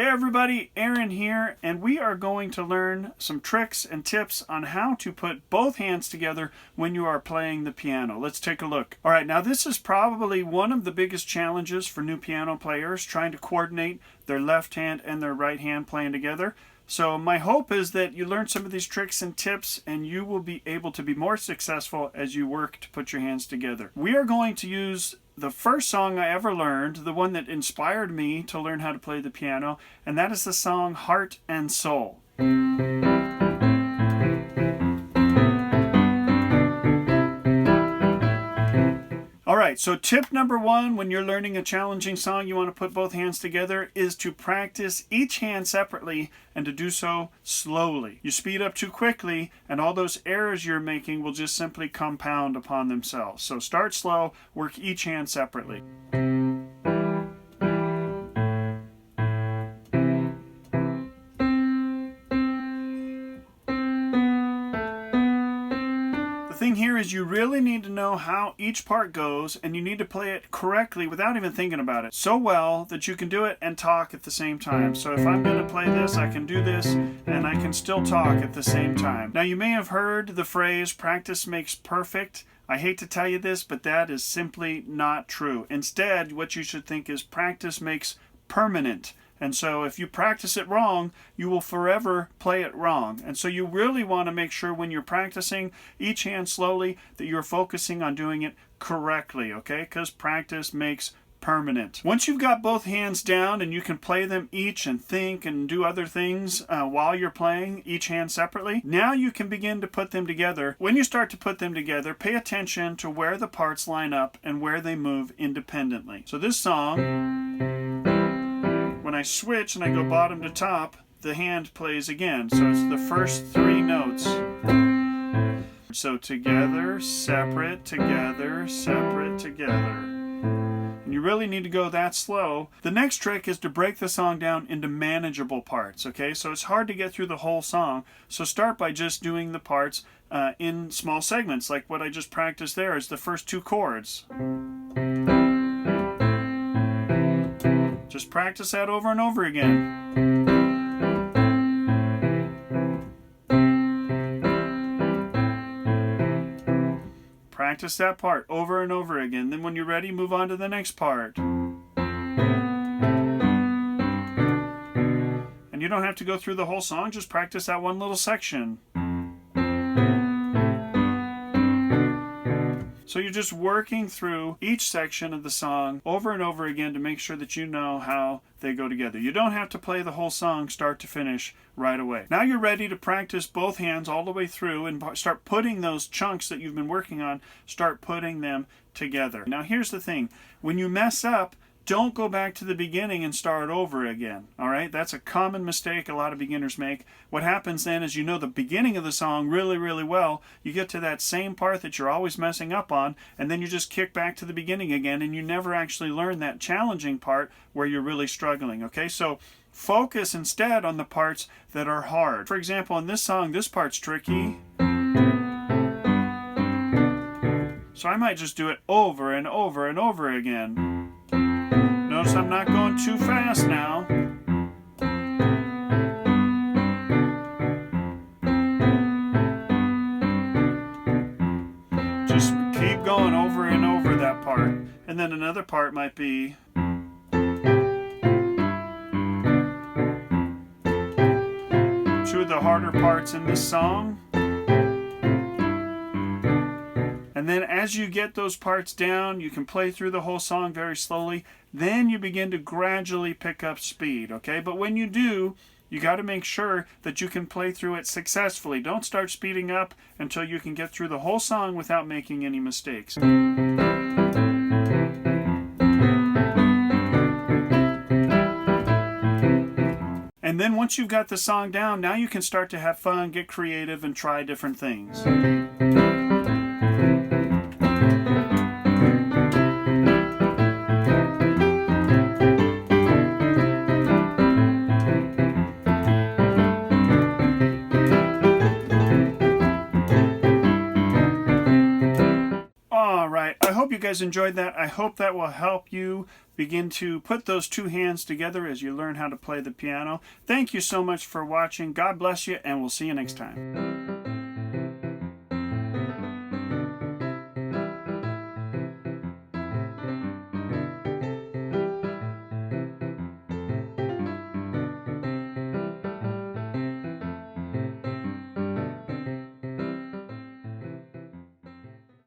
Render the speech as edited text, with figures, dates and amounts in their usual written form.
Hey everybody, Aaron here, and we are going to learn some tricks and tips on how to put both hands together when you are playing the piano. Let's take a look. Alright, now this is probably one of the biggest challenges for new piano players, trying to coordinate their left hand and their right hand playing together. So my hope is that you learn some of these tricks and tips and you will be able to be more successful as you work to put your hands together. We are going to use the first song I ever learned, the one that inspired me to learn how to play the piano, and that is the song Heart and Soul. Alright, so tip number one when you're learning a challenging song you want to put both hands together is to practice each hand separately and to do so slowly. You speed up too quickly and all those errors you're making will just simply compound upon themselves. So start slow, work each hand separately. The thing here is you really need to know how each part goes, and you need to play it correctly without even thinking about it so well that you can do it and talk at the same time. So if I'm going to play this, I can do this and I can still talk at the same time. Now you may have heard the phrase practice makes perfect. I hate to tell you this, but that is simply not true. Instead, what you should think is practice makes permanent. And so if you practice it wrong, you will forever play it wrong. And so you really want to make sure when you're practicing each hand slowly that you're focusing on doing it correctly, okay? Because practice makes permanent. Once you've got both hands down and you can play them each and think and do other things while you're playing each hand separately, now you can begin to put them together. When you start to put them together, pay attention to where the parts line up and where they move independently. So this song, when I switch and I go bottom to top, the hand plays again. So it's the first three notes. So together, separate, together, separate, together. And you really need to go that slow. The next trick is to break the song down into manageable parts, okay? So it's hard to get through the whole song. So start by just doing the parts in small segments, like what I just practiced there is the first two chords. Just practice that over and over again. Practice that part over and over again. Then when you're ready, move on to the next part. And you don't have to go through the whole song, just practice that one little section. So you're just working through each section of the song over and over again to make sure that you know how they go together. You don't have to play the whole song start to finish right away. Now you're ready to practice both hands all the way through and start putting those chunks that you've been working on, start putting them together. Now here's the thing. When you mess up, don't go back to the beginning and start over again. All right? That's a common mistake a lot of beginners make. What happens then is you know the beginning of the song really, really well. You get to that same part that you're always messing up on, and then you just kick back to the beginning again, and you never actually learn that challenging part where you're really struggling. Okay? So focus instead on the parts that are hard. For example, in this song, this part's tricky. So I might just do it over and over and over again. Notice I'm not going too fast now. Just keep going over and over that part. And then another part might be two of the harder parts in this song. And then as you get those parts down, you can play through the whole song very slowly. Then you begin to gradually pick up speed, okay? But when you do, you got to make sure that you can play through it successfully. Don't start speeding up until you can get through the whole song without making any mistakes. And then once you've got the song down, now you can start to have fun, get creative, and try different things. guys enjoyed that. I hope that will help you begin to put those two hands together as you learn how to play the piano. Thank you so much for watching. God bless you, and we'll see you next time.